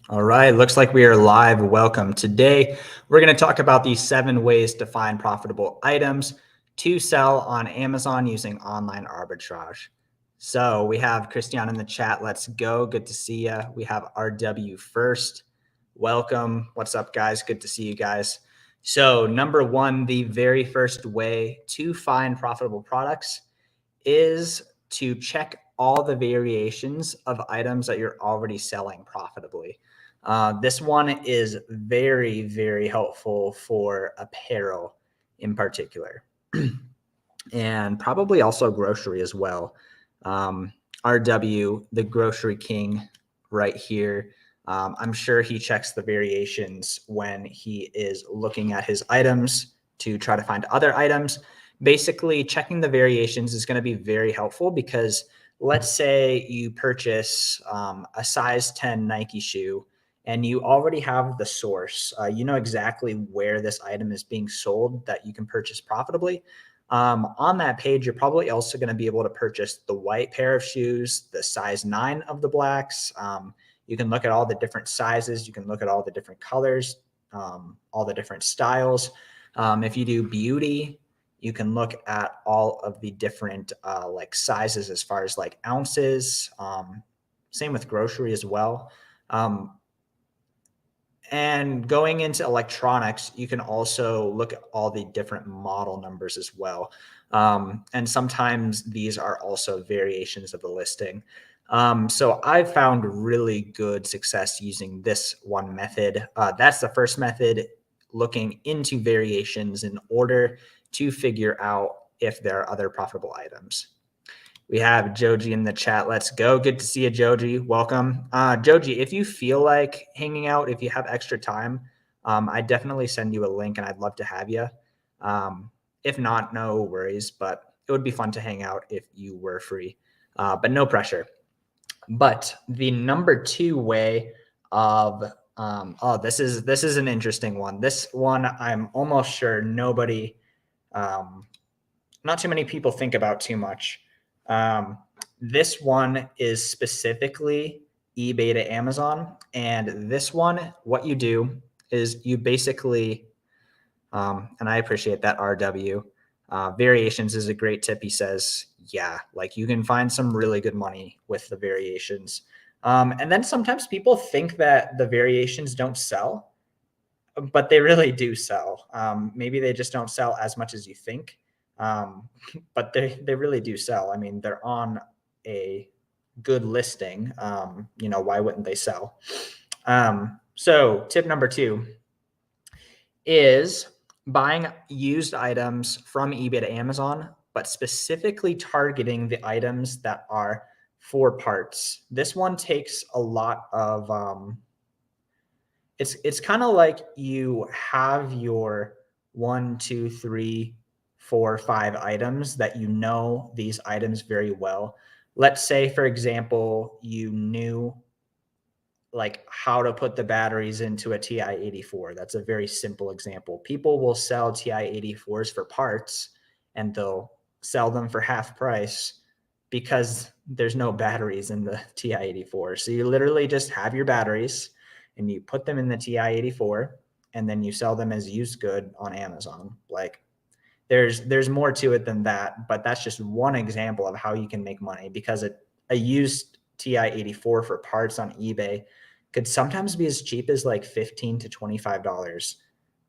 All right, looks like we are live. Welcome. Today, we're going to talk about the 7 ways to find profitable items to sell on Amazon using online arbitrage. So we have Christian in the chat. Let's go. Good to see you. We have RW first. Welcome. What's up, guys? Good to see you guys. So number one, the very first way to find profitable products is to check all the variations of items that you're already selling profitably. This one is very, very helpful for apparel in particular, and probably also grocery as well. RW, the grocery king, right here. I'm sure he checks the variations when he is looking at his items to try to find other items. Basically, checking the variations is going to be very helpful because let's say you purchase a size 10 Nike shoe and you already have the source. You know exactly where this item is being sold that you can purchase profitably. On that page, you're probably also going to be able to purchase the white pair of shoes, the size 9 of the blacks. You can look at all the different sizes. You can look at all the different colors, all the different styles. If you do beauty, you can look at all of the different like sizes as far as like ounces. Same with grocery as well. And going into electronics, you can also look at all the different model numbers as well. And sometimes these are also variations of the listing. So I've found really good success using this one method. That's the first method, looking into variations in order to figure out if there are other profitable items. We have Joji in the chat. Let's go. Good to see you, Joji. Welcome. Joji, if you feel like hanging out, if you have extra time, I'd definitely send you a link and I'd love to have you. If not, no worries, but it would be fun to hang out if you were free, but no pressure. But the number 2 way of, this is an interesting one. This one, I'm almost sure nobody, not too many people think about too much. This one is specifically eBay to Amazon. And this one, what you do is you basically, and I appreciate that RW, variations is a great tip. He says, yeah, like you can find some really good money with the variations. And then sometimes people think that the variations don't sell, but they really do sell. Maybe they just don't sell as much as you think. But they really do sell. I mean, they're on a good listing. Why wouldn't they sell? So tip number 2 is buying used items from eBay to Amazon, but specifically targeting the items that are for parts. This one takes a lot of, it's kind of like you have your 1, 2, 3, 4, 5 items that you know these items very well. Let's say, for example, you knew like how to put the batteries into a TI-84. That's a very simple example. People will sell TI-84s for parts and they'll sell them for half price because there's no batteries in the TI-84. So you literally just have your batteries and you put them in the TI-84 and then you sell them as used good on Amazon. Like there's more to it than that, but that's just one example of how you can make money because a used TI-84 for parts on eBay could sometimes be as cheap as like $15 to $25.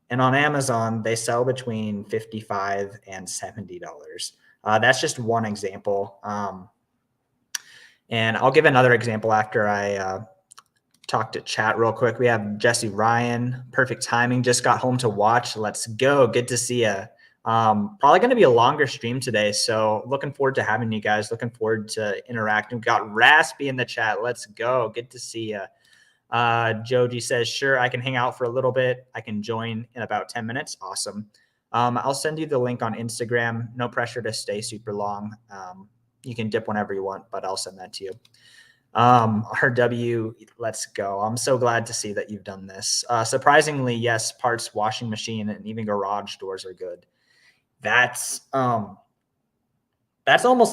And on Amazon, they sell between $55 and $70. That's just one example. And I'll give another example after I talk to chat real quick. We have Jesse Ryan. Perfect timing. Just got home to watch. Let's go. Good to see you. Probably going to be a longer stream today. So looking forward to having you guys. Looking forward to interacting. We've got Raspy in the chat. Let's go. Good to see you. Joji says, sure, I can hang out for a little bit. I can join in about 10 minutes. Awesome. I'll send you the link on Instagram. No pressure to stay super long. You can dip whenever you want, but I'll send that to you. RW, let's go. I'm so glad to see that you've done this. Surprisingly, yes, parts, washing machine, and even garage doors are good. That's almost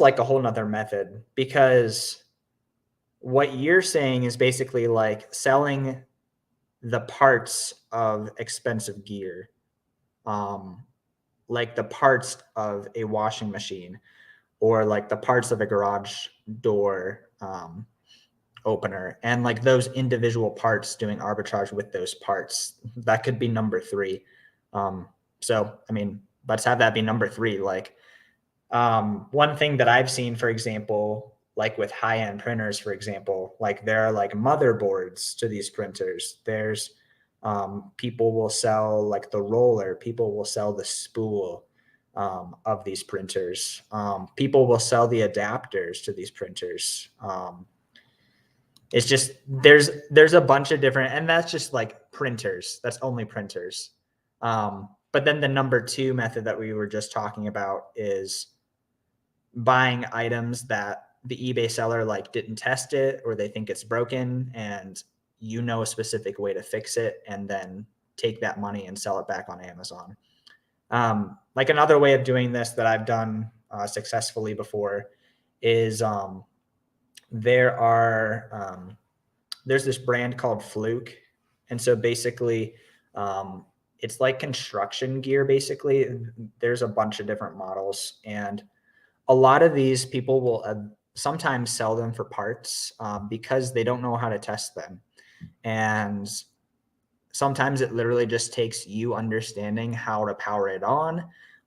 like a whole nother method because what you're saying is basically like selling the parts of expensive gear, like the parts of a washing machine or like the parts of a garage door opener, and like those individual parts, doing arbitrage with those parts. That could be number three. So, I mean, let's have that be number three. Like, one thing that I've seen, for example, like with high-end printers, for example, like there are like motherboards to these printers. There's people will sell like the roller, people will sell the spool of these printers. People will sell the adapters to these printers. It's just there's a bunch of different, and that's just like printers. That's only printers. But then the number two method that we were just talking about is buying items that the eBay seller like didn't test it, or they think it's broken, and you know a specific way to fix it, and then take that money and sell it back on Amazon. Like another way of doing this that I've done successfully before is there's this brand called Fluke. And so basically, it's like construction gear. Basically, there's a bunch of different models, and a lot of these people will sometimes sell them for parts because they don't know how to test them. And sometimes it literally just takes you understanding how to power it on,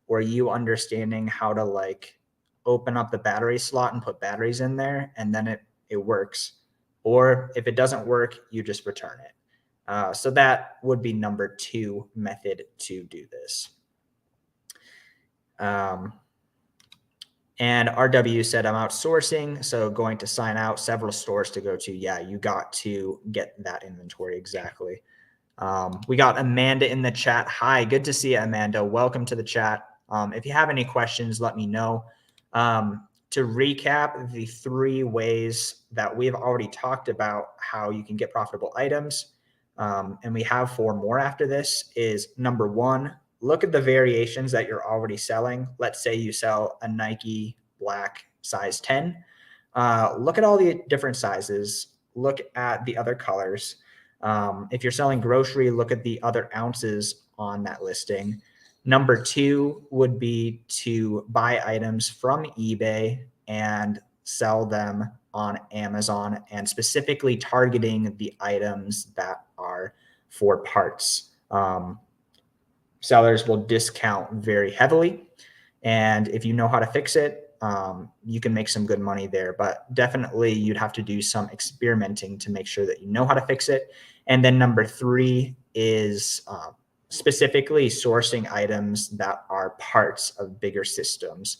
or you understanding how to like open up the battery slot and put batteries in there, and then it works. Or if it doesn't work, you just return it. So that would be number two method to do this. And RW said, I'm outsourcing, so going to sign out, several stores to go to. Yeah, you got to get that inventory. Exactly. We got Amanda in the chat. Hi, good to see you, Amanda. Welcome to the chat. If you have any questions, let me know. To recap the three ways that we've already talked about how you can get profitable items, and we have four more after this, is number one, look at the variations that you're already selling. Let's say you sell a Nike black size 10. Look at all the different sizes. Look at the other colors. If you're selling grocery, look at the other ounces on that listing. Number two would be to buy items from eBay and sell them on Amazon, and specifically targeting the items that are for parts. Sellers will discount very heavily, and if you know how to fix it, you can make some good money there. But definitely you'd have to do some experimenting to make sure that you know how to fix it. And then number three is specifically sourcing items that are parts of bigger systems.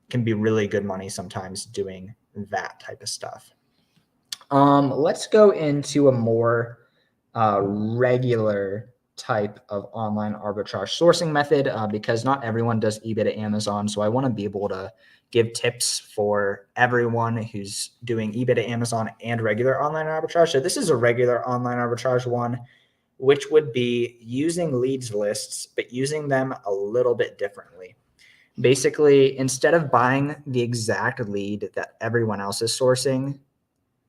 Can be really good money sometimes doing that type of stuff. Let's go into a more regular type of online arbitrage sourcing method, because not everyone does eBay to Amazon. So I want to be able to give tips for everyone who's doing eBay to Amazon and regular online arbitrage. So this is a regular online arbitrage one, which would be using leads lists, but using them a little bit differently. Basically, instead of buying the exact lead that everyone else is sourcing,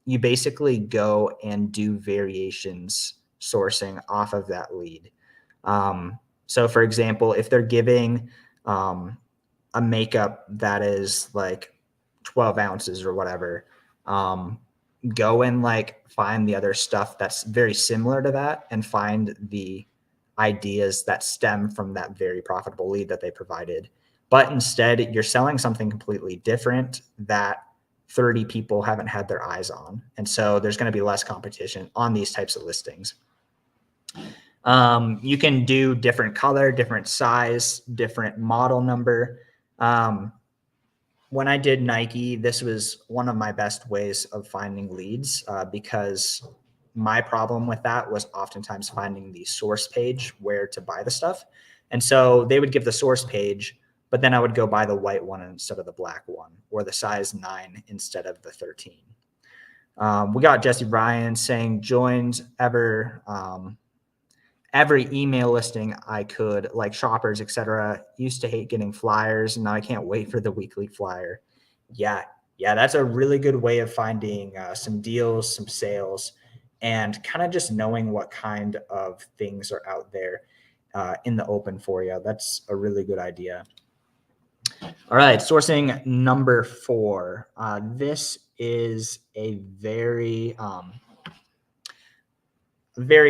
you basically go and do variations sourcing off of that lead. So for example, if they're giving a makeup that is like 12 ounces or whatever, go and like find the other stuff that's very similar to that, and find the ideas that stem from that very profitable lead that they provided. But instead, you're selling something completely different that 30 people haven't had their eyes on. And so there's going to be less competition on these types of listings. You can do different color, different size, different model number. When I did Nike, this was one of my best ways of finding leads, because my problem with that was oftentimes finding the source page where to buy the stuff. And so they would give the source page, but then I would go buy the white one instead of the black one, or the size 9 instead of the 13. We got Jesse Ryan saying, joined every email listing I could, like shoppers, etc. Used to hate getting flyers, and now I can't wait for the weekly flyer. Yeah, that's a really good way of finding some deals, some sales. and kind of just knowing what kind of things are out there in the open for you. That's a really good idea. All right, sourcing number 4. This is a very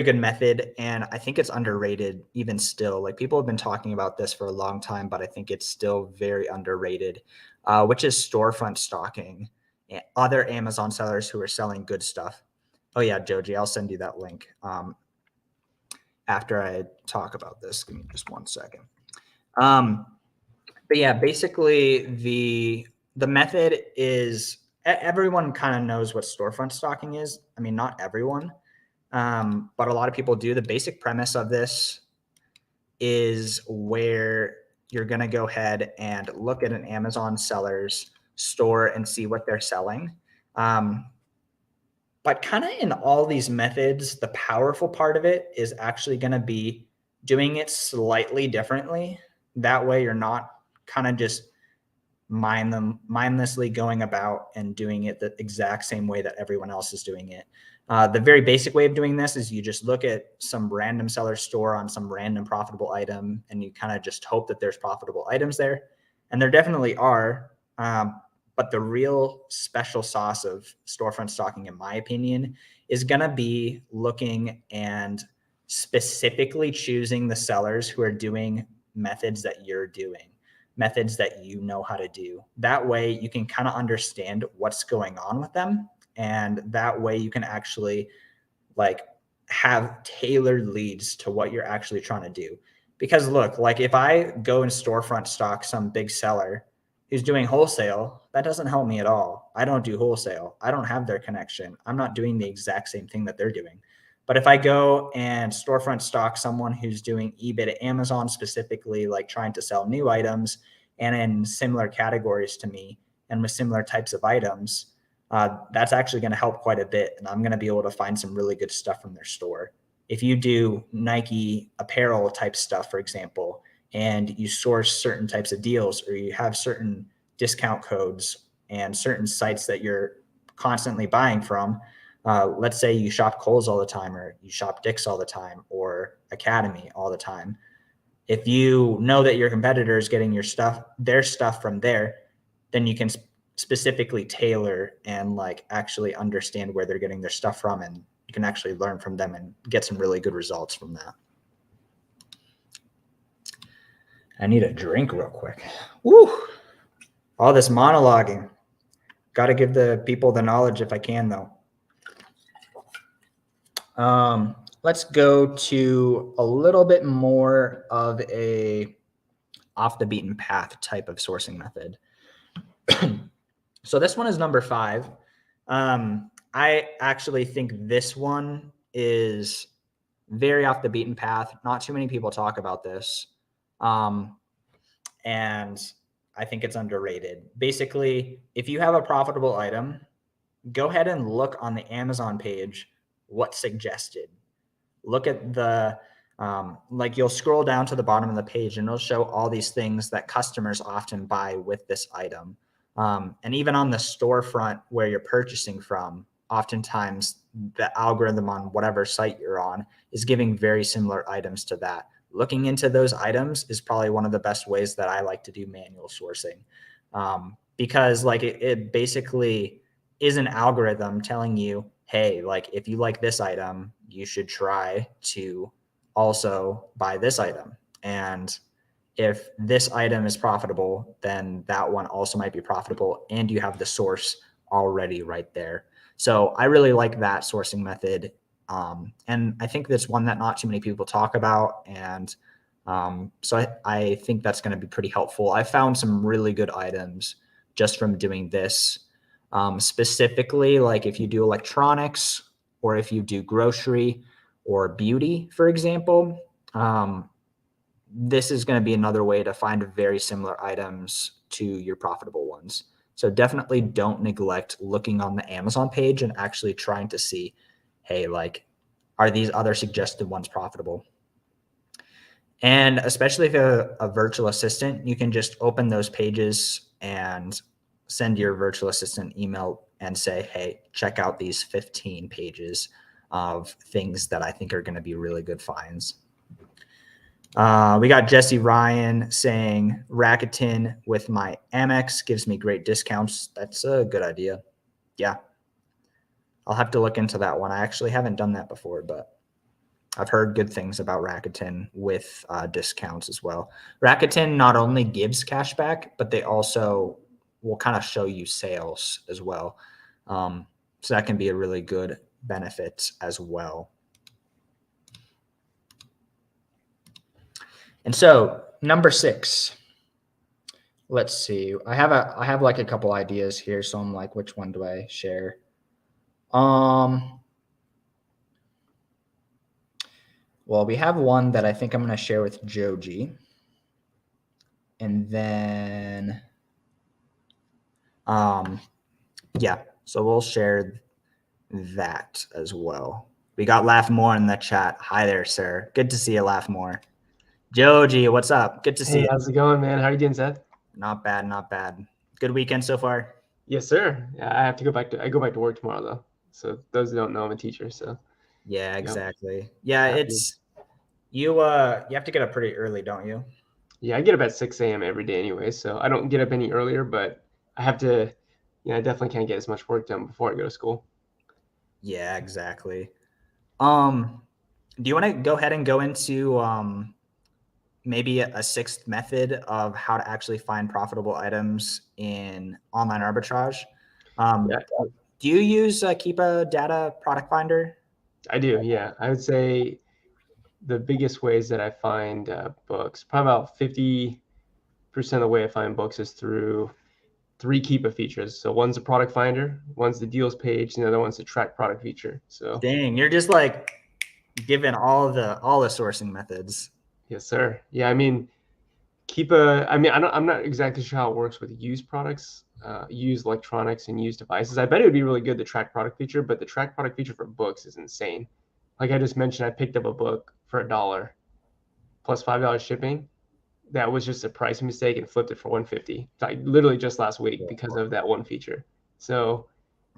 good method, and I think it's underrated even still. Like, people have been talking about this for a long time, but I think it's still very underrated, which is storefront stocking. Other Amazon sellers who are selling good stuff. Oh yeah, Joji, I'll send you that link after I talk about this. Give me just 1 second. But yeah, basically the method is, everyone kind of knows what storefront stocking is. I mean, not everyone, but a lot of people do. The basic premise of this is where you're going to go ahead and look at an Amazon seller's store and see what they're selling. But kind of in all these methods, the powerful part of it is actually going to be doing it slightly differently. That way you're not kind of just mindlessly going about and doing it the exact same way that everyone else is doing it. The very basic way of doing this is you just look at some random seller store on some random profitable item, and you kind of just hope that there's profitable items there. And there definitely are. But the real special sauce of storefront stocking, in my opinion, is going to be looking and specifically choosing the sellers who are doing methods that you're doing, methods that you know how to do. That way you can kind of understand what's going on with them. And that way you can actually like have tailored leads to what you're actually trying to do. Because look, like if I go and storefront stock some big seller who's doing wholesale, that doesn't help me at all. I don't do wholesale. I don't have their connection. I'm not doing the exact same thing that they're doing. But if I go and storefront stock someone who's doing eBay to Amazon specifically, like trying to sell new items and in similar categories to me and with similar types of items, that's actually going to help quite a bit. And I'm going to be able to find some really good stuff from their store. If you do Nike apparel type stuff, for example, and you source certain types of deals, or you have certain discount codes and certain sites that you're constantly buying from, let's say you shop Kohl's all the time, or you shop Dick's all the time, or Academy all the time. If you know that your competitor is getting their stuff from there, then you can specifically tailor and like actually understand where they're getting their stuff from, and you can actually learn from them and get some really good results from that. I need a drink real quick. Woo! All this monologuing. Got to give the people the knowledge if I can, though. Let's go to a little bit more of a off the beaten path type of sourcing method. So this one is number 5. I actually think this one is very off the beaten path. Not too many people talk about this. And I think it's underrated. Basically, if you have a profitable item, go ahead and look on the Amazon page what's suggested. Look at the, like you'll scroll down to the bottom of the page and it'll show all these things that customers often buy with this item. And even on the storefront where you're purchasing from, oftentimes the algorithm on whatever site you're on is giving very similar items to that. Looking into those items is probably one of the best ways that I like to do manual sourcing, because like it basically is an algorithm telling you, hey, like if you like this item, you should try to also buy this item. And if this item is profitable, then that one also might be profitable, and you have the source already right there. So I really like that sourcing method. And I think that's one that not too many people talk about. And so I think that's going to be pretty helpful. I found some really good items just from doing this. Specifically, like if you do electronics, or if you do grocery or beauty, for example, this is going to be another way to find very similar items to your profitable ones. So definitely don't neglect looking on the Amazon page and actually trying to see, hey, like, are these other suggested ones profitable? And especially if you have a virtual assistant, you can just open those pages and send your virtual assistant email and say, hey, check out these 15 pages of things that I think are going to be really good finds. We got Jesse Ryan saying Rakuten with my Amex gives me great discounts. That's a good idea. Yeah. I'll have to look into that one. I actually haven't done that before, but I've heard good things about Rakuten with discounts as well. Rakuten not only gives cash back, but they also will kind of show you sales as well. So that can be a really good benefit as well. And so number 6, let's see. I have like a couple ideas here. So I'm like, which one do I share? Well, we have one that I think I'm going to share with Joji. And then, yeah, so we'll share that as well. We got Laugh More in the chat. Hi there, sir. Good to see you, Laugh More. Joji, what's up? Good to see you. Hey, how's it going, man? How are you doing, Seth? Not bad, not bad. Good weekend so far? Yes, sir. I have to go back to work tomorrow though. So those who don't know, I'm a teacher. So Yeah, exactly. Yeah, it's you have to get up pretty early, don't you? Yeah, I get up at 6 a.m. every day anyway, so I don't get up any earlier, but I have to, I definitely can't get as much work done before I go to school. Yeah, exactly. Do you want to go ahead and go into maybe a 6th method of how to actually find profitable items in online arbitrage? Yeah. Do you use Keepa Data Product Finder? I do, yeah. I would say the biggest ways that I find books, probably about 50% of the way I find books is through 3 Keepa features. So one's a product finder, one's the deals page, and the other one's the track product feature. So dang, you're just like given all the sourcing methods. Yes, sir. Yeah, I mean, I'm not exactly sure how it works with used products, used electronics and used devices. I bet it would be really good, the track product feature, but the track product feature for books is insane. Like I just mentioned, I picked up a book for $1 plus $5 shipping. That was just a price mistake and flipped it for 150. Like literally just last week because of that one feature. So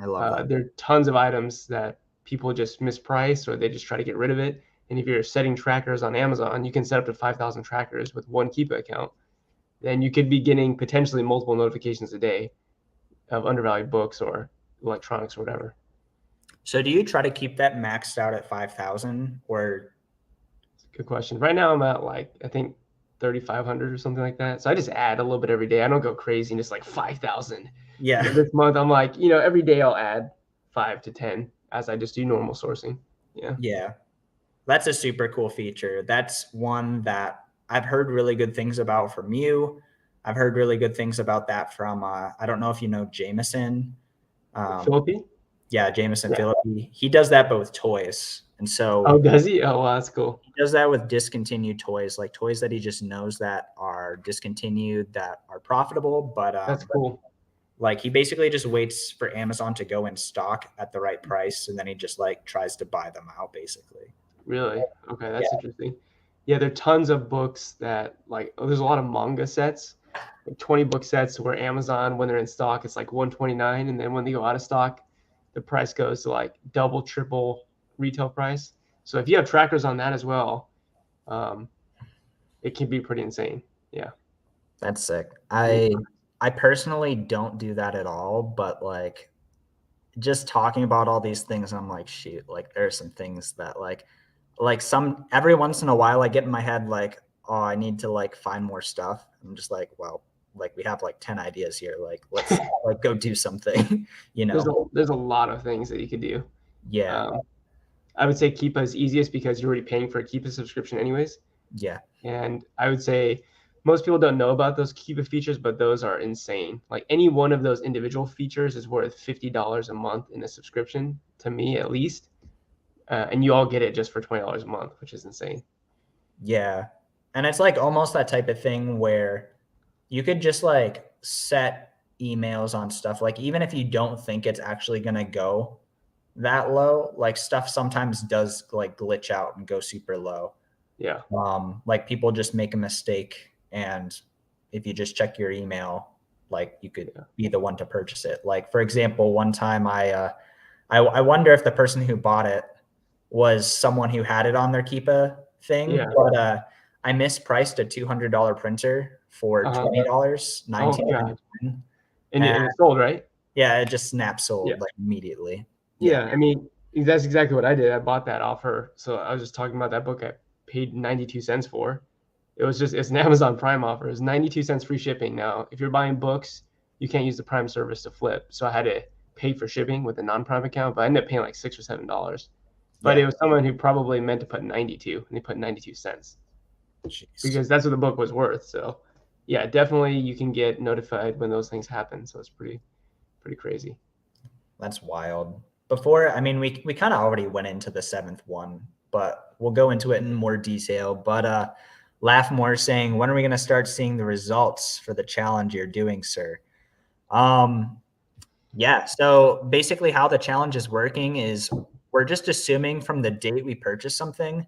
I love that. there are tons of items that people just misprice or they just try to get rid of it. And if you're setting trackers on Amazon, you can set up to 5,000 trackers with one Keepa account. Then you could be getting potentially multiple notifications a day of undervalued books or electronics or whatever. So do you try to keep that maxed out at 5,000 or? Good question. Right now I'm at like, I think 3,500 or something like that. So I just add a little bit every day. I don't go crazy and just like 5,000. Yeah. This month I'm like, every day I'll add 5 to 10 as I just do normal sourcing. Yeah. Yeah. That's a super cool feature. That's one that I've heard really good things about from you. I've heard really good things about that from, I don't know if you know Jameson. Philippi? Yeah, Jameson Yeah. Philippi. He does that but with toys. And so Oh, does he? Oh, wow, that's cool. he does that with discontinued toys, like toys that he just knows that are discontinued, that are profitable, but That's cool. like he basically just waits for Amazon to go in stock at the right price, and then he just like tries to buy them out basically. Really? Okay, that's interesting. Yeah, there are tons of books that there's a lot of manga sets, like 20 book sets where Amazon, when they're in stock, it's like 129, and then when they go out of stock, the price goes to like double, triple retail price. So if you have trackers on that as well, it can be pretty insane. Yeah. That's sick. I personally don't do that at all, but like just talking about all these things, I'm like, shoot, like there's some things that like some every once in a while I get in my head like, oh, I need to like find more stuff. I'm just like, well, like we have like 10 ideas here. Like let's like go do something, you know. There's a lot of things that you could do. Yeah. I would say Keepa is easiest because you're already paying for a Keepa subscription anyways. Yeah. And I would say most people don't know about those Keepa features, but those are insane. Like any one of those individual features is worth $50 a month in a subscription, to me at least. And you all get it just for $20 a month, which is insane. Yeah. And it's like almost that type of thing where you could just like set emails on stuff. Like even if you don't think it's actually going to go that low, like stuff sometimes does like glitch out and go super low. Yeah. Like people just make a mistake, and if you just check your email, like you could be the one to purchase it. Like for example, one time I wonder if the person who bought it was someone who had it on their Keepa thing, Yeah. but I mispriced a $200 printer for $20, Oh God. $19.99. And it sold, right? Yeah, it just snap Yeah. sold like immediately. Yeah. I mean, that's exactly what I did. I bought that off her. So I was just talking about that book I paid 92 cents for. It's an Amazon Prime offer. It was 92 cents free shipping. Now, if you're buying books, you can't use the Prime service to flip. So I had to pay for shipping with a non-Prime account, but I ended up paying like $6 or $7. But Yeah. it was someone who probably meant to put 92, and they put 92 cents Jeez. because that's what the book was worth. So yeah, definitely you can get notified when those things happen. So it's pretty crazy. That's wild. Before, I mean, we kind of already went into the seventh one, but we'll go into it in more detail. But Laughmore saying, when are we going to start seeing the results for the challenge you're doing, sir? Yeah. So basically, how the challenge is working is we're just assuming from the date we purchase something.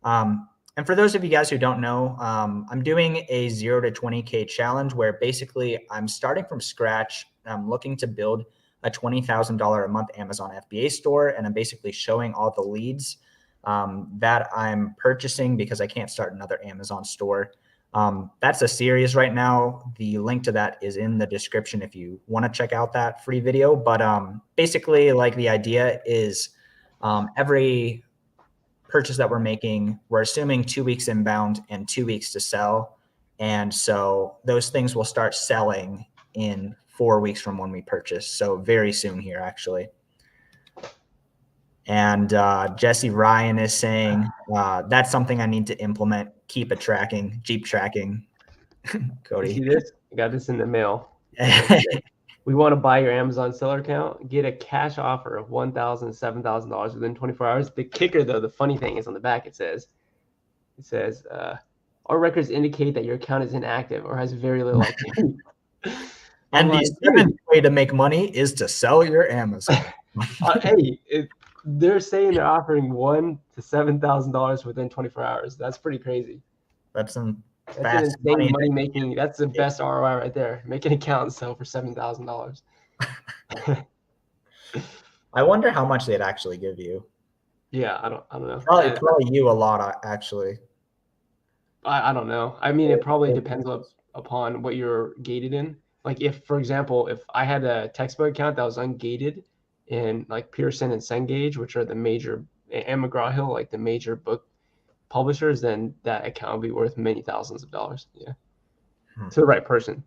And for those of you guys who don't know, I'm doing a 0 to 20K challenge where basically I'm starting from scratch. I'm looking to build a $20,000 a month Amazon FBA store, and I'm basically showing all the leads that I'm purchasing because I can't start another Amazon store. That's a series right now. The link to that is in the description if you want to check out that free video. But basically, like the idea is every purchase that we're making, we're assuming 2 weeks inbound and 2 weeks to sell. And so those things will start selling in 4 weeks from when we purchase. So very soon here, actually. And Jesse Ryan is saying that's something I need to implement. Keepa tracking, Jeep tracking. Cody. You see this? I got this in the mail. We want to buy your Amazon seller account. Get a cash offer of $1,000, $7,000 within 24 hours. The kicker, though, the funny thing is on the back. It says, our records indicate that your account is inactive or has very little activity. And the seventh way to make money is to sell your Amazon. Hey, they're saying they're offering $1,000 to $7,000 within 24 hours. That's pretty crazy. That's an insane money making. That's the best ROI right there. Make an account and sell for $7,000. I wonder how much they'd actually give you. Yeah, I don't know. Probably you a lot, actually. I don't know. I mean, it probably depends upon what you're gated in. Like if, for example, if I had a textbook account that was ungated in like Pearson and Cengage, which are the major, and McGraw-Hill, like the major book publishers, then that account will be worth many thousands of dollars. Yeah. To the right person.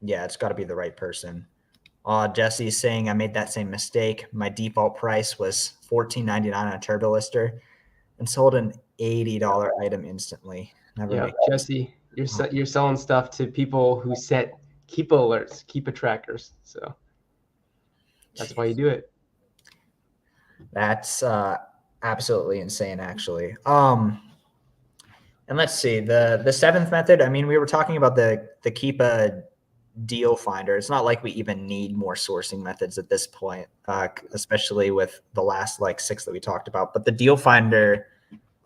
Yeah, it's got to be the right person. Jesse's saying I made that same mistake. My default price was $14.99 on a turbo lister and sold an $80 item instantly. Jesse, you're selling stuff to people who set Keepa alerts, Keepa trackers. So that's why you do it. That's absolutely insane, actually. And let's see, the seventh method. I mean, we were talking about the Keepa deal finder. It's not like we even need more sourcing methods at this point, especially with the last like 6 that we talked about. But the deal finder,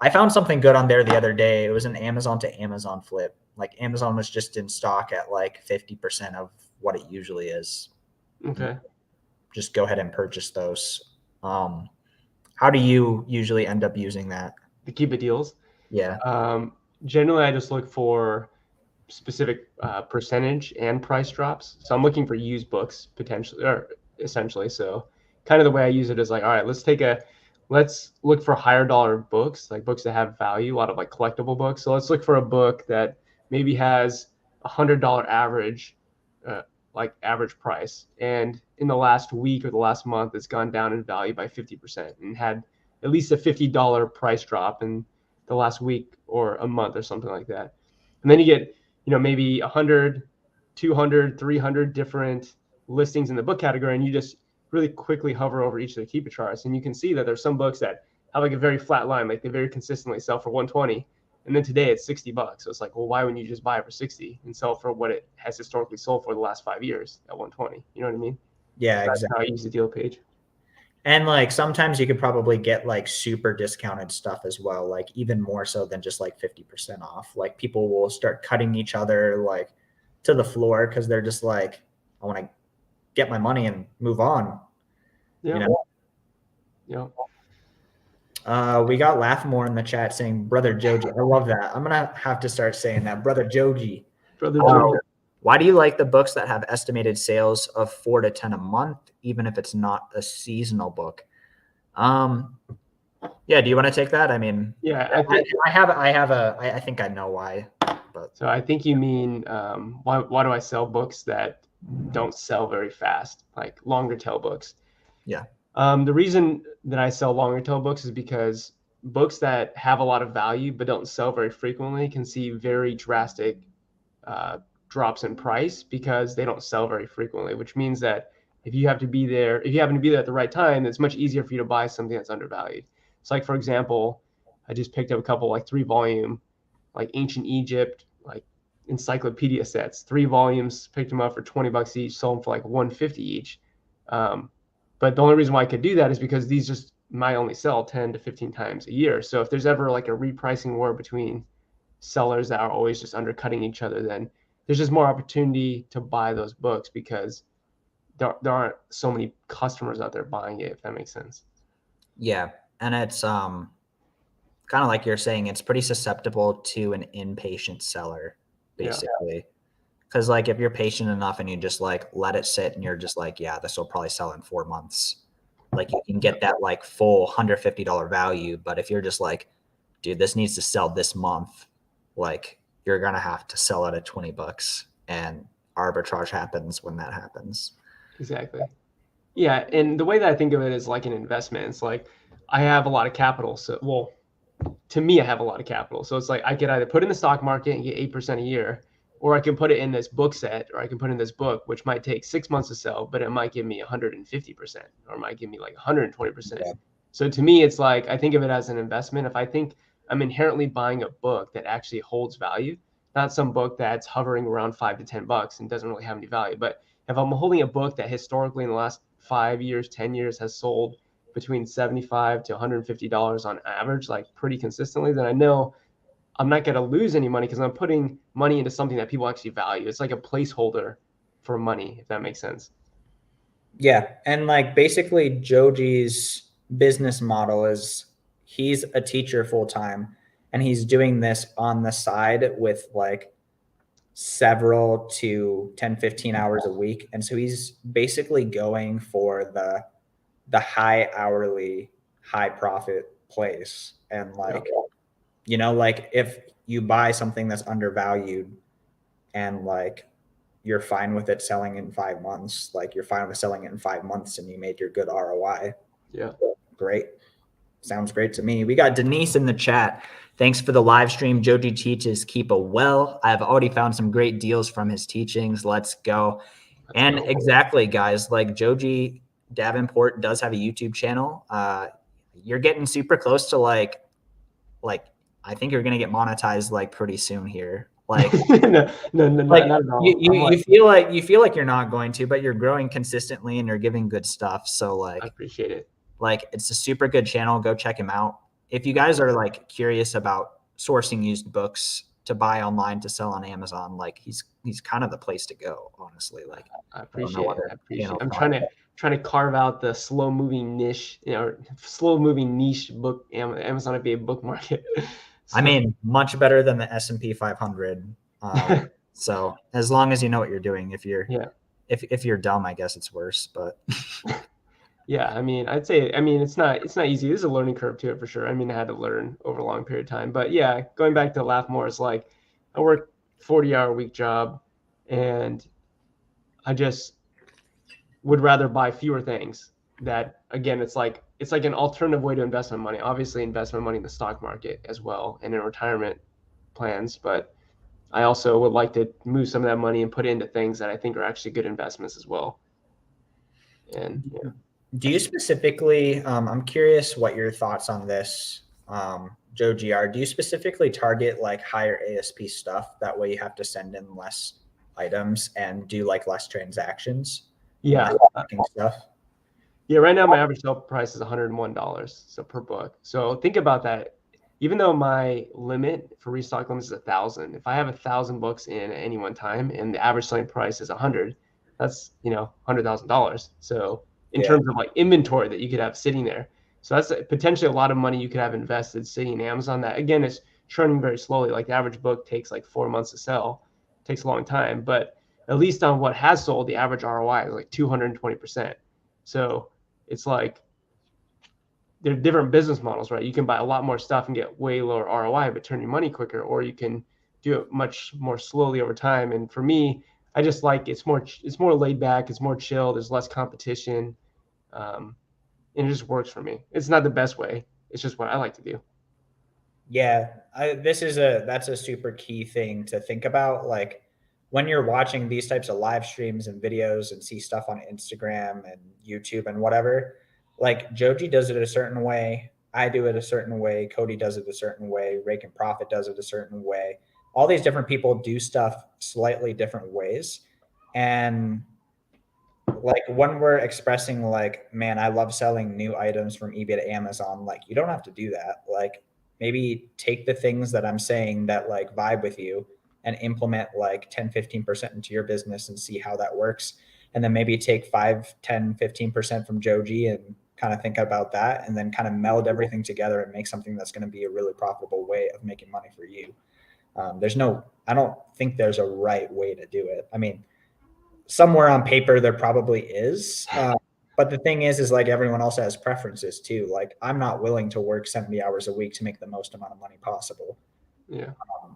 I found something good on there the other day. It was an Amazon to Amazon flip. Like Amazon was just in stock at like 50% of what it usually is. Okay. Just go ahead and purchase those. How do you usually end up using that? The Keepa deals? Yeah. Generally, I just look for specific percentage and price drops. So I'm looking for used books potentially, or essentially. So kind of the way I use it is like, all right, let's look for higher dollar books, like books that have value, a lot of like collectible books. So let's look for a book that maybe has $100 average, like average price. And in the last week or the last month, it's gone down in value by 50% and had at least a $50 price drop in the last week or a month or something like that. And then you get, maybe 100, 200, 300 different listings in the book category, and you just really quickly hover over each of the Keepa charts, and you can see that there's some books that have like a very flat line, like they very consistently sell for 120, and then today it's $60. So it's like, well, why wouldn't you just buy it for 60 and sell for what it has historically sold for the last 5 years at 120? You know what I mean? Yeah, That's exactly. how I use the deal page. And like sometimes you could probably get like super discounted stuff as well, like even more so than just like 50% off. Like people will start cutting each other like to the floor because they're just like, I want to get my money and move on. Yeah. You know? Yeah. We got Laughmore in the chat saying Brother Joji. I love that. I'm gonna have to start saying that. Brother Joji. Brother Joe. Why do you like the books that have estimated sales of 4 to 10 a month, even if it's not a seasonal book? Yeah, do you want to take that? I mean, Yeah, I think I know why. But so I think you mean why do I sell books that don't sell very fast, like longer tail books? yeah. The reason that I sell longer tail books is because books that have a lot of value but don't sell very frequently can see very drastic drops in price because they don't sell very frequently, which means that if you happen to be there at the right time, it's much easier for you to buy something that's undervalued. So like, for example, I just picked up a couple like 3-volume, like ancient Egypt, like encyclopedia sets, 3 volumes, picked them up for $20 each, sold them for like 150 each. But the only reason why I could do that is because these just might only sell 10 to 15 times a year. So if there's ever like a repricing war between sellers that are always just undercutting each other, then there's just more opportunity to buy those books because there aren't so many customers out there buying it, if that makes sense. Yeah. And it's kind of like you're saying, it's pretty susceptible to an impatient seller, basically. Because like if you're patient enough and you just like let it sit and you're just like, yeah, this will probably sell in 4 months. Like you can get that like full $150 value. But if you're just like, dude, this needs to sell this month, like you're gonna have to sell it at $20, and arbitrage happens when that happens. Exactly. Yeah, and the way that I think of it is like an investment. It's like I have a lot of capital. So, well, to me, I have a lot of capital. So it's like I could either put in the stock market and get 8% a year, or I can put it in this book set, or I can put in this book, which might take 6 months to sell, but it might give me 150%, or it might give me like 120%. Yeah. So to me, it's like I think of it as an investment. If I think I'm inherently buying a book that actually holds value, not some book that's hovering around $5 to $10 and doesn't really have any value. But if I'm holding a book that historically in the last 5 years, 10 years has sold between $75 to $150 on average, like pretty consistently, then I know I'm not going to lose any money because I'm putting money into something that people actually value. It's like a placeholder for money, if that makes sense. Yeah. And like basically Joji's business model is he's a teacher full time and he's doing this on the side with like several to 10, 15 hours a week. And so he's basically going for the high hourly, high profit place. And like, you know, like if you buy something that's undervalued and like you're fine with it selling in 5 months, like you're fine with selling it in 5 months and you made your good ROI. Yeah. Great. Sounds great to me. We got Denise in the chat. Thanks for the live stream. Joji teaches Keepa well. I've already found some great deals from his teachings. Let's go. Exactly, guys. Like Joji Davenport does have a YouTube channel. You're getting super close to like I think you're gonna get monetized like pretty soon here. Like no, like not at all. you feel like you're not going to, but you're growing consistently and you're giving good stuff. So like I appreciate it. Like it's a super good channel. Go check him out. If you guys are like curious about sourcing used books to buy online to sell on Amazon, like he's kind of the place to go, honestly. Like I appreciate it. I appreciate it. I'm channels trying to carve out the slow moving niche, slow moving niche book Amazon FBA book market. I mean, much better than the S&P 500. So as long as you know what you're doing, if you're dumb, I guess it's worse. But yeah, I mean, I'd say, it's not easy. There's a learning curve to it for sure. I mean, I had to learn over a long period of time. But yeah, going back to Laughmore, it's like I work 40-hour week job, and I just would rather buy fewer things. That again, it's like an alternative way to invest my money. Obviously, invest my money in the stock market as well and in retirement plans, but I also would like to move some of that money and put it into things that I think are actually good investments as well. And yeah. Do you specifically, I'm curious what your thoughts on this, Joji are. Do you specifically target like higher ASP stuff? That way you have to send in less items and do like less transactions? Yeah. Stuff? Yeah, right now my average sale price is $101 so per book. So think about that. Even though my limit for restock limits is 1,000, if I have 1,000 books in at any one time and the average selling price is 100, that's $100,000. So in terms of like inventory that you could have sitting there. So that's potentially a lot of money you could have invested sitting in Amazon. That again is churning very slowly. Like the average book takes like 4 months to sell. It takes a long time, but at least on what has sold, the average ROI is like 220%. So it's like there are different business models, right? You can buy a lot more stuff and get way lower ROI, but turn your money quicker, or you can do it much more slowly over time. And for me, I just like it's more laid back, it's more chill, there's less competition, and it just works for me. It's not the best way. It's just what I like to do. Yeah, that's a super key thing to think about. Like when you're watching these types of live streams and videos and see stuff on Instagram and YouTube and whatever, like Joji does it a certain way, I do it a certain way, Cody does it a certain way, Rake and Profit does it a certain way. All these different people do stuff slightly different ways. And like when we're expressing like, man, I love selling new items from eBay to Amazon, like you don't have to do that. Like maybe take the things that I'm saying that like vibe with you and implement like 10-15% into your business and see how that works. And then maybe take 5-10-15% from Joji and kind of think about that and then kind of meld everything together and make something that's going to be a really profitable way of making money for you. I don't think there's a right way to do it. I mean, somewhere on paper there probably is, but the thing is like everyone else has preferences too. Like I'm not willing to work 70 hours a week to make the most amount of money possible. Yeah.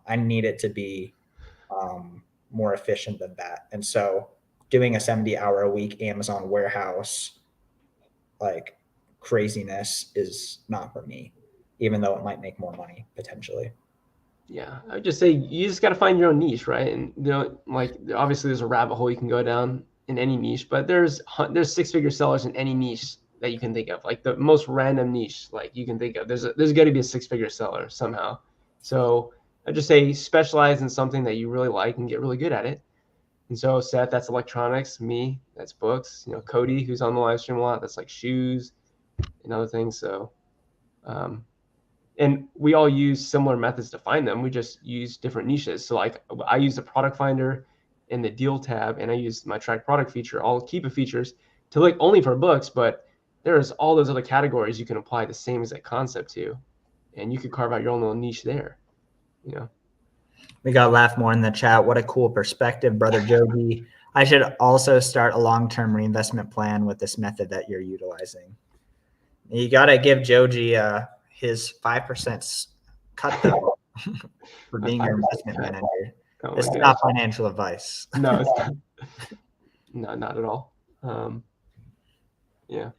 I need it to be more efficient than that. And so doing a 70-hour a week Amazon warehouse like craziness is not for me, even though it might make more money potentially. Yeah, I would just say you just got to find your own niche, right? And like obviously there's a rabbit hole you can go down in any niche, but there's six-figure sellers in any niche that you can think of. Like the most random niche like you can think of. There's got to be a six-figure seller somehow. So I just say specialize in something that you really like and get really good at it. And so Seth, that's electronics. Me, that's books. Cody, who's on the live stream a lot, that's like shoes and other things. So. And we all use similar methods to find them. We just use different niches. So like I use the product finder and the deal tab, and I use my track product feature, all Keepa features to look only for books, but there's all those other categories you can apply the same exact concept to, and you could carve out your own little niche there. We got Laugh More in the chat. What a cool perspective, brother Joji. I should also start a long-term reinvestment plan with this method that you're utilizing. You got to give Joji his 5% cut though for being your investment manager. Oh this is not financial advice. No, it's not. No, not at all. Yeah.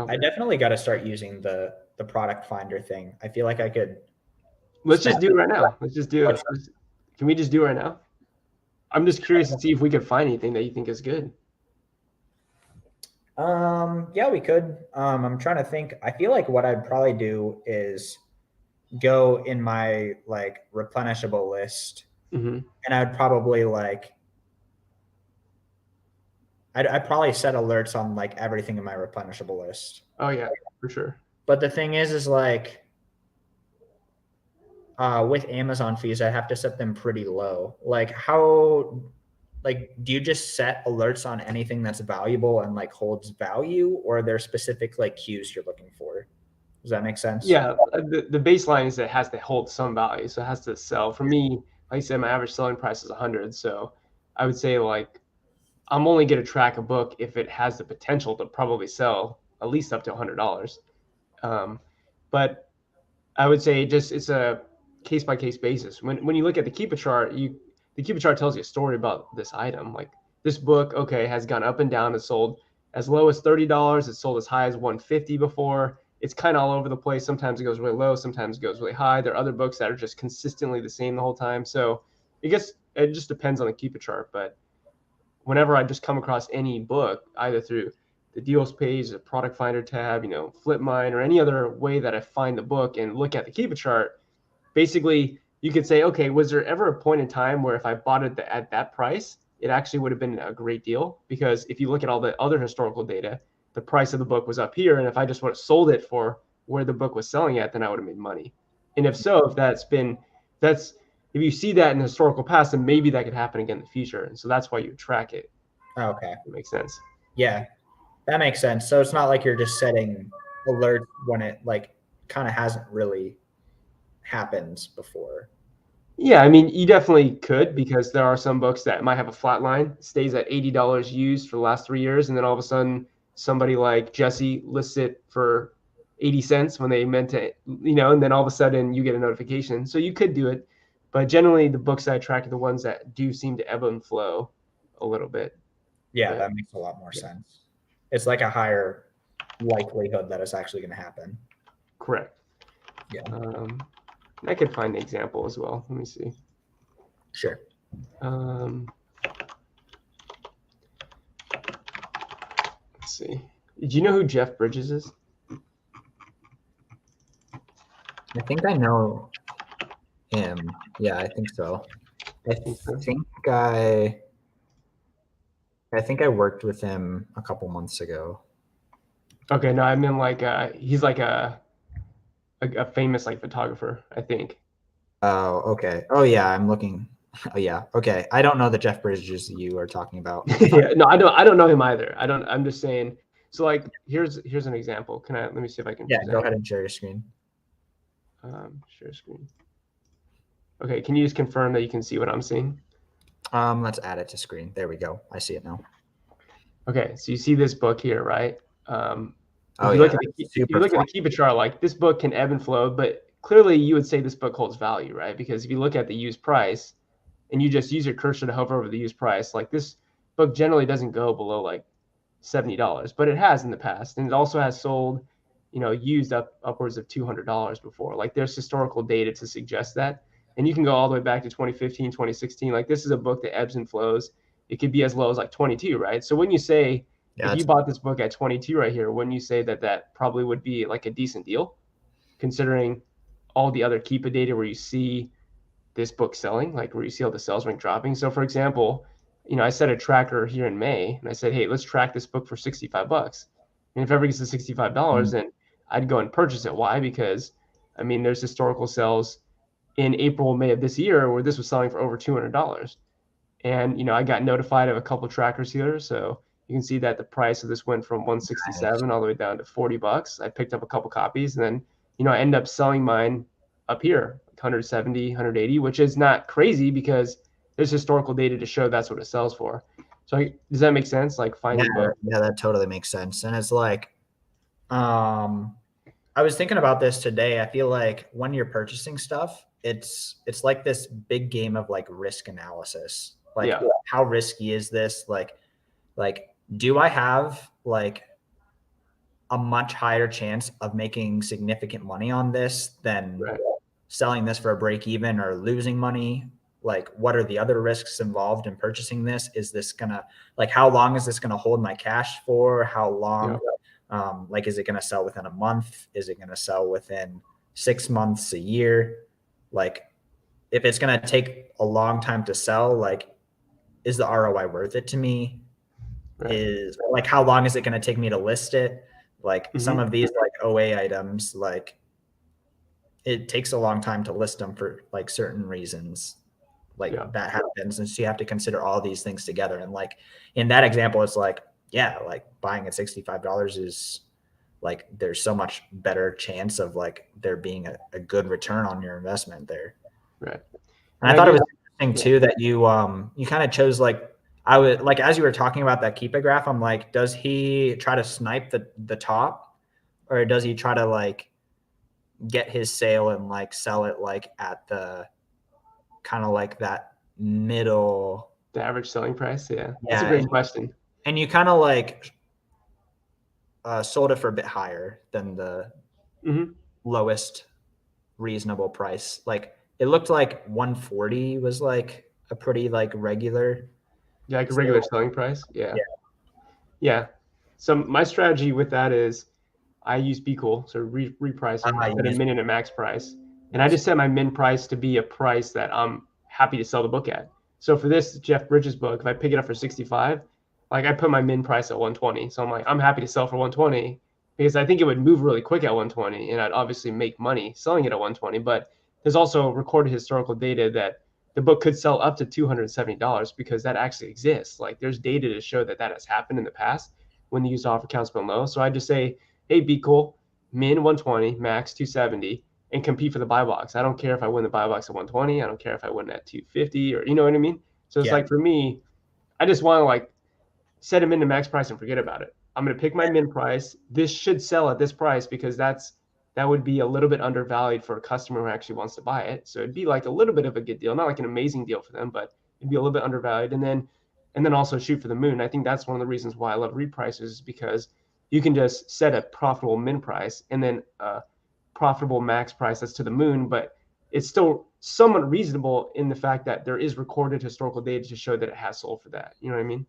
I definitely got to start using the product finder thing. I feel like I could. Let's just do it right now. Let's just do it. Can we just do it right now? I'm just curious to see if we could find anything that you think is good. Yeah, we could. I'm trying to think. I feel like what I'd probably do is go in my like replenishable list, and I'd probably like I'd probably set alerts on like everything in my replenishable list. Oh yeah, for sure. But the thing is like with Amazon fees, I have to set them pretty low. Like do you just set alerts on anything that's valuable and like holds value, or are there specific like cues you're looking for? Does that make sense? Yeah, the baseline is that it has to hold some value, so it has to sell. For me, like I said, my average selling price is 100, so I would say like I'm only going to track a book if it has the potential to probably sell at least up to $100. But I would say it's a case by case basis. When you look at the Keepa chart, the Keepa chart tells you a story about this item. Like this book, okay, has gone up and down. It's sold as low as $30. It's sold as high as $150 before. It's kind of all over the place. Sometimes it goes really low. Sometimes it goes really high. There are other books that are just consistently the same the whole time. So I guess it just depends on the Keepa chart. But whenever I just come across any book, either through the deals page, the product finder tab, Flip Mine, or any other way that I find the book and look at the Keepa chart, basically you could say, okay, was there ever a point in time where if I bought it at that price, it actually would have been a great deal? Because if you look at all the other historical data, the price of the book was up here. And if I just would have sold it for where the book was selling at, then I would have made money. And if so, if you see that in the historical past, then maybe that could happen again in the future. And so that's why you track it. Okay. That makes sense. Yeah. That makes sense. So it's not like you're just setting alerts when it like kind of hasn't really happened before. Yeah, I mean, you definitely could, because there are some books that might have a flat line, stays at $80 used for the last 3 years, and then all of a sudden somebody like Jesse lists it for 80 cents when they meant to, and then all of a sudden you get a notification. So you could do it, but generally the books I track are the ones that do seem to ebb and flow a little bit. Yeah, But that makes a lot more yeah, sense. It's like a higher likelihood that it's actually going to happen. correct. Yeah, I could find an example as well. Let me see. sure. Um, let's see. Do you know who Jeff Bridges is? I think I know him. Yeah, I think so. I Think so? think I I think I worked with him a couple months ago. Okay, no, I mean like he's like a famous like photographer, I think. Oh, okay. Oh yeah, I'm looking. Oh yeah. Okay. I don't know the Jeff Bridges you are talking about. Yeah, no, I don't know him either. I'm just saying. So like here's an example. Let me see if I can Yeah, present go it. ahead and share your screen. Share screen. Okay, can you just confirm that you can see what I'm seeing? Let's add it to screen. There we go. I see it now. Okay, so you see this book here, right? Oh If you yeah, look at if you super look at fun. the Keepa chart, like this book can ebb and flow, but clearly you would say this book holds value, right? Because if you look at the used price and you just use your cursor to hover over the used price, like this book generally doesn't go below like $70, but it has in the past, and it also has sold, used upwards of $200 before. Like there's historical data to suggest that, and you can go all the way back to 2015, 2016. Like this is a book that ebbs and flows. It could be as low as like 22, right? So when you say Yeah, if you that's bought this book at 22 right here, wouldn't you say that that probably would be like a decent deal, considering all the other Keepa data where you see this book selling, like where you see all the sales rank dropping? So for example, I set a tracker here in May and I said, hey, let's track this book for $65. And if it ever gets to $65, then I'd go and purchase it. Why? Because I mean, there's historical sales in April, May of this year where this was selling for over $200. And I got notified of a couple of trackers here, so you can see that the price of this went from nice. 167 all the way down to $40. I picked up a couple copies, and then I end up selling mine up here, 170, 180, which is not crazy because there's historical data to show that's what it sells for. So does that make sense? Like Yeah, finding book. yeah, that totally makes sense. And it's like, um, I was thinking about this today. I feel like when you're purchasing stuff, it's like this big game of like risk analysis. Like, Yeah, how risky is this? Like, do I have like a much higher chance of making significant money on this than right. selling this for a break even or losing money? Like, what are the other risks involved in purchasing this? Is this gonna, like, how long is this gonna hold my cash for? How Yeah, long? Like, is it gonna sell within a month? Is it gonna sell within 6 months, a year? Like, if it's gonna take a long time to sell, like, is the ROI worth it to me? right. Is like, how long is it going to take me to list it? Like some Mm-hmm. of these like OA items, like it takes a long time to list them for like certain reasons. Like Yeah. that happens, and so you have to consider all these things together. And like in that example, it's like, yeah, like buying at $65 is like there's so much better chance of like there being a good return on your investment there. Right. And And I I thought it guess, was interesting yeah. too that you kind of chose like, I would like, as you were talking about that Keepa graph, I'm like, does he try to snipe the top, or does he try to like get his sale and like sell it like at the kind of like that middle? The average selling price. Yeah, that's a Yeah, great question. and you kind of like sold it for a bit higher than the Mm-hmm. lowest reasonable price. Like it looked like 140 was like a pretty like regular Yeah, like a regular sale. selling price. Yeah. Yeah. Yeah. So my strategy with that is I use Be Cool, so repricing. I put a Yes. min and a max price, and I Yes. just set my min price to be a price that I'm happy to sell the book at. So for this Jeff Bridges book, if I pick it up for 65, like I put my min price at 120. So I'm like, I'm happy to sell for 120 because I think it would move really quick at 120, and I'd obviously make money selling it at 120. But there's also recorded historical data that the book could sell up to $270 because that actually exists. Like there's data to show that that has happened in the past. when the used offer count's been low. So I just say, hey, be cool, min 120, max 270, and compete for the buy box. I don't care if I win the buy box at 120. I don't care if I win at 250, or you know what I mean? So it's Yeah. like, for me, I just want to like set a min to max price and forget about it. I'm going to pick my min price. This should sell at this price because that would be a little bit undervalued for a customer who actually wants to buy it. So it'd be like a little bit of a good deal, not like an amazing deal for them, but it'd be a little bit undervalued. And then also shoot for the moon. I think that's one of the reasons why I love reprices, is because you can just set a profitable min price and then a profitable max price that's to the moon, but it's still somewhat reasonable in the fact that there is recorded historical data to show that it has sold for that. You know what I mean?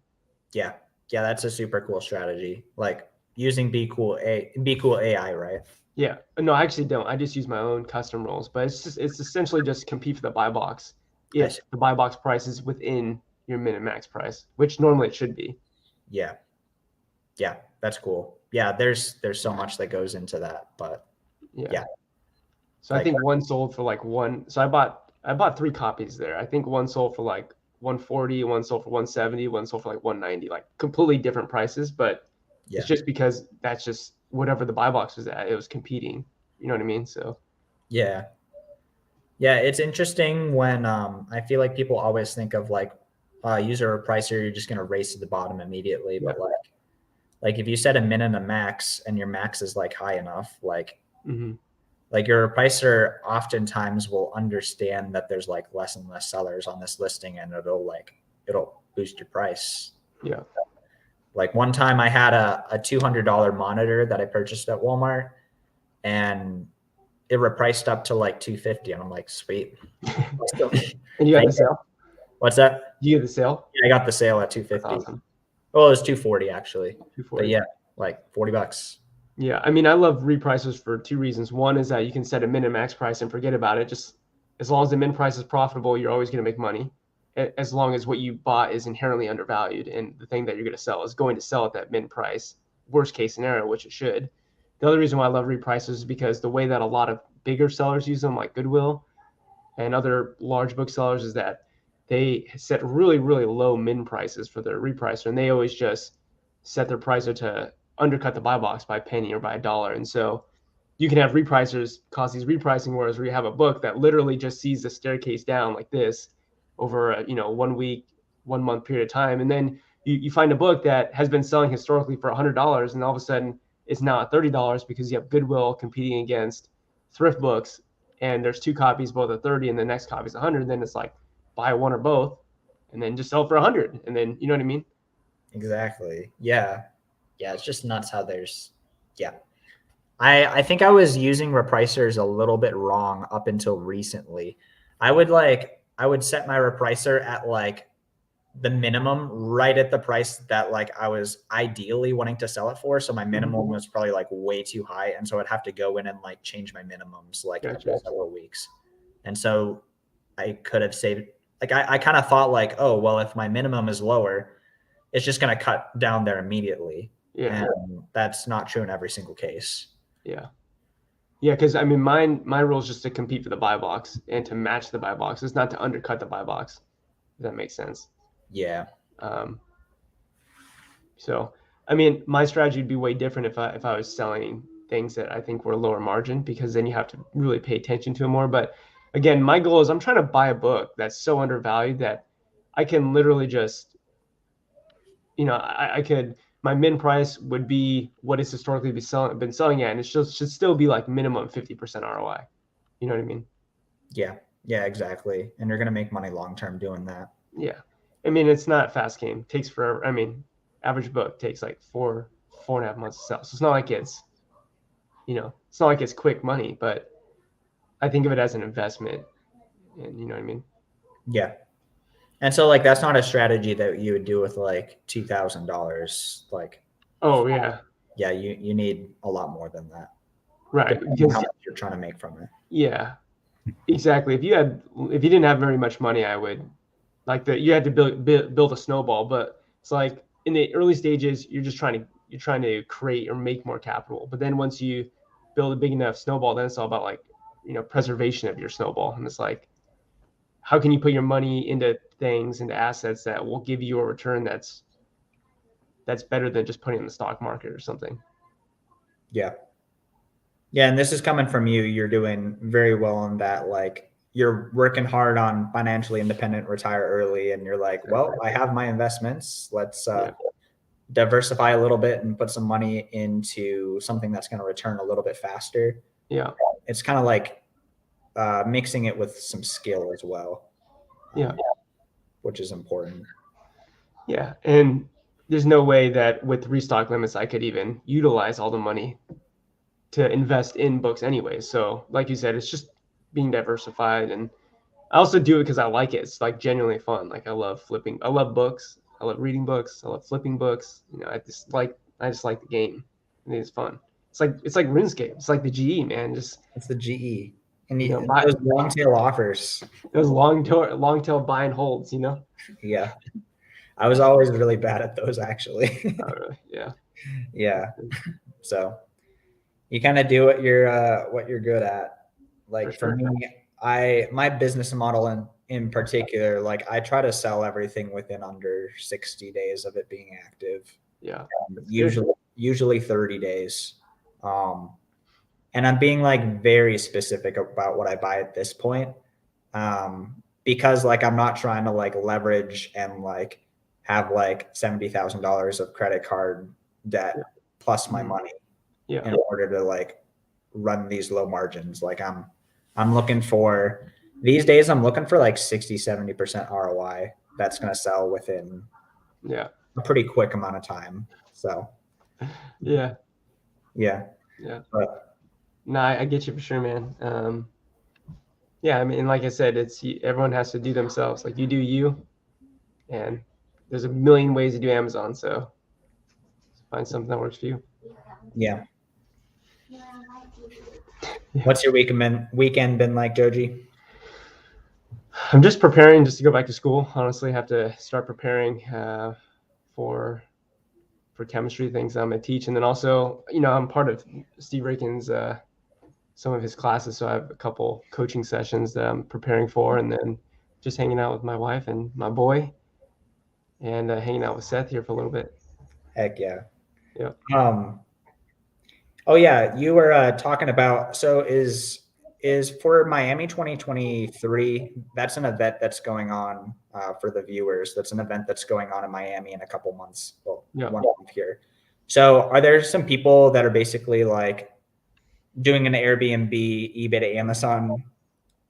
Yeah. Yeah. That's a super cool strategy. Like using Be Cool AI, right? Yeah. No, I actually don't. I just use my own custom rules, but it's essentially just compete for the buy box I if see. the buy box price is within your min and max price, which normally it should be. Yeah. Yeah. That's cool. Yeah. There's so much that goes into that, but yeah. So I Like, think one sold for like one. So I bought 3 copies there. I think one sold for like 140, one sold for 170, one sold for like 190, like completely different prices, but yeah. it's just because that's just whatever the buy box was at, it was competing. You know what I mean? So Yeah. Yeah. It's interesting when, I feel like people always think of like, user or pricer, you're just going to race to the bottom immediately. yeah. But like if you set a min and a max and your max is like high enough, Hmm. like your pricer oftentimes will understand that there's like less and less sellers on this listing, and it'll boost your price. Yeah. Like one time I had a $200 monitor that I purchased at Walmart, and it repriced up to like 250, and I'm like, sweet. And you got the Thank you. sale? What's that? You get the sale? Yeah, I got the sale at That's 250. awesome. Well, it was 240 actually, but 240. yeah, like $40. Yeah, I mean, I love reprices for 2 reasons. One is that you can set a min and max price and forget about it. Just as long as the min price is profitable, you're always going to make money. As long as what you bought is inherently undervalued and the thing that you're going to sell is going to sell at that min price, worst case scenario, which it should. The other reason why I love reprices is because the way that a lot of bigger sellers use them, like Goodwill and other large booksellers, is that they set really, really low min prices for their repricer, and they always just set their pricer to undercut the buy box by a penny or by $1. And so you can have repricers cause these repricing wars where you have a book that literally just sees the staircase down like this over a 1 week, 1 month period of time. And then you find a book that has been selling historically for $100, and all of a sudden it's now at $30 because you have Goodwill competing against thrift books, and there's 2 copies both at 30 and the next copy is 100. Then it's like buy one or both and then just sell for 100, and then you know what I mean? Exactly. Yeah. Yeah. It's just nuts how yeah. I think I was using repricers a little bit wrong up until recently. I would set my repricer at like the minimum right at the price that like I was ideally wanting to sell it for. So my minimum was probably like way too high. And so I'd have to go in and like change my minimums like every several weeks. And so I could have saved, like I kind of thought like, oh, well, if my minimum is lower, it's just going to cut down there immediately. Yeah. And that's not true in every single case. Yeah. Yeah, because I mean, my rule is just to compete for the buy box and to match the buy box. It's not to undercut the buy box. If that makes sense. Yeah. So, I mean, my strategy would be way different if I was selling things that I think were lower margin, because then you have to really pay attention to it more. But again, my goal is I'm trying to buy a book that's so undervalued that I can literally just, I could, my min price would be what it's historically been selling at, and it should still be like minimum 50% ROI. You know what I mean? Yeah. Yeah, exactly. And you're going to make money long-term doing that. Yeah. I mean, it's not fast game. It takes forever. I mean, average book takes like 4.5 months to sell. So it's not like it's quick money, but I think of it as an investment, and you know what I mean? Yeah. And so like, that's not a strategy that you would do with like $2,000. Like, Oh yeah. yeah, you need a lot more than that. Right. Because how much you're trying to make from it. Yeah, exactly. If you didn't have very much money, I would you had to build a snowball, but it's like in the early stages, you're trying to create or make more capital. But then once you build a big enough snowball, then it's all about like, preservation of your snowball. And it's like, how can you put your money into things, into assets that will give you a return that's that's better than just putting it in the stock market or something. Yeah. Yeah, and this is coming from you. You're doing very well on that. Like you're working hard on financially independent, retire early, and you're like, well, I have my investments. Let's diversify a little bit and put some money into something that's going to return a little bit faster. Yeah. It's kind of like mixing it with some skill as well. Yeah. Which is important. Yeah. And there's no way that with restock limits, I could even utilize all the money to invest in books anyway. So like you said, it's just being diversified. And I also do it because I like it. It's like genuinely fun. Like I love flipping. I love books. I love reading books. I love flipping books. You know, I just like the game. I think it's fun. It's like RuneScape. It's like the GE, man. It's the GE. And you know, those long tail offers. Those long tail buy and holds, you know? Yeah. I was always really bad at those actually. Oh, really? Yeah. Yeah. So you kind of do what you're good at. Like for me, my business model in particular, like I try to sell everything within under 60 days of it being active. Yeah. Usually 30 days. And I'm being like very specific about what I buy at this point. Because like I'm not trying to like leverage and like have like $70,000 of credit card debt plus my money in order to like run these low margins. Like I'm looking for these days, I'm looking for like 60-70% ROI that's going to sell within a pretty quick amount of time. So yeah. But no, I get you for sure, man. Yeah, I mean, like I said, everyone has to do themselves. Like you do you, and there's a million ways to do Amazon. So find something that works for you. Yeah. What's your weekend been like, Joji? I'm just preparing just to go back to school. Honestly, I have to start preparing for chemistry things I'm gonna teach, and then also, you know, I'm part of Steve Rakin's some of his classes, so I have a couple coaching sessions that I'm preparing for, and then just hanging out with my wife and my boy, and hanging out with Seth here for a little bit. Heck yeah. Yeah. Oh yeah, you were talking about, so is for Miami 2023, that's an event that's going on for the viewers. That's an event that's going on in Miami in a couple months. Well, 1 month here. So are there some people that are basically like doing an Airbnb, eBay to Amazon?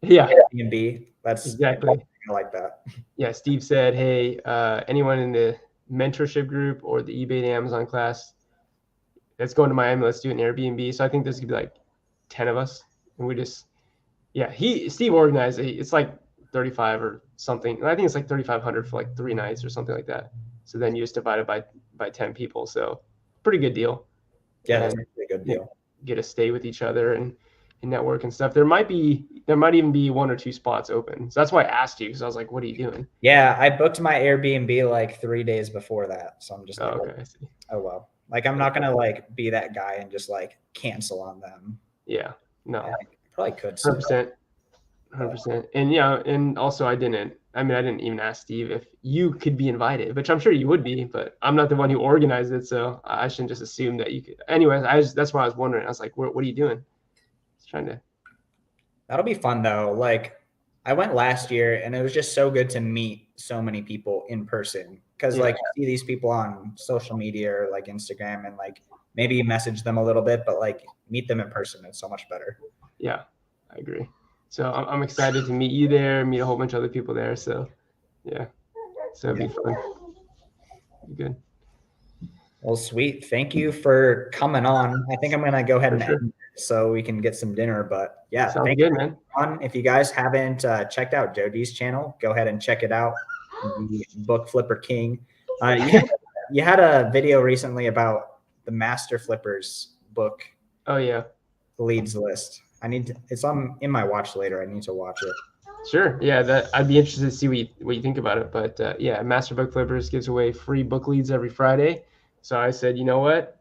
Yeah. Airbnb. That's exactly. I like that. Yeah. Steve said, hey, anyone in the mentorship group or the eBay to Amazon class, let's go to Miami. Let's do an Airbnb. So I think there's gonna be like 10 of us, and we just, Steve organized it. It's like 35 or something. I think it's like 3,500 for like 3 nights or something like that. So then you just divide it by 10 people. So pretty good deal. Yeah, that's a pretty good deal. Get to stay with each other and network and stuff. There might even be 1 or 2 spots open. So that's why I asked you, because I was like, what are you doing? Yeah, I booked my Airbnb like 3 days before that. So I'm just like, okay, I see. Oh well. Like I'm not gonna like be that guy and just like cancel on them. Yeah. No. I probably could. 100%. And and also I didn't even ask Steve if you could be invited, which I'm sure you would be, but I'm not the one who organized it, so I shouldn't just assume that you could. Anyways, that's why I was wondering. I was like, what are you doing? Just trying to. That'll be fun though. Like I went last year and it was just so good to meet so many people in person. Cause like you see these people on social media or like Instagram and like maybe you message them a little bit, but like meet them in person. It's so much better. Yeah, I agree. So I'm excited to meet you there, meet a whole bunch of other people there. So it'll be fun. Be good. Well, sweet. Thank you for coming on. I think I'm going to go ahead and end it so we can get some dinner, but Sounds good, man. If you guys haven't checked out Joji's channel, go ahead and check it out. The Book Flipper King. You had a video recently about the Master Flippers book. Oh yeah. Leads list. It's in my watch later. I need to watch it. Sure. Yeah, I'd be interested to see what you think about it. But Master Book Flippers gives away free book leads every Friday. So I said, you know what?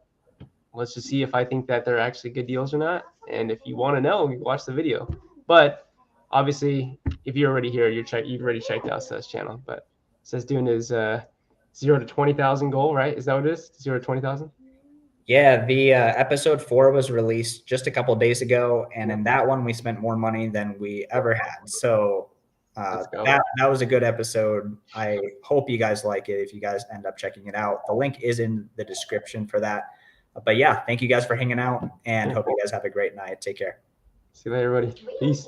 Let's just see if I think that they're actually good deals or not. And if you want to know, watch the video. But obviously, if you're already here, you've already checked out Seth's channel. But Seth's doing his 0 to 20,000 goal, right? Is that what it is? 0 to 20,000? Yeah, the episode 4 was released just a couple days ago, and Yep. in that one we spent more money than we ever had. So Let's go. that was a good episode. I hope you guys like it. If you guys end up checking it out, the link is in the description for that. But yeah, thank you guys for hanging out, and hope you guys have a great night. Take care. See you later, everybody. Peace.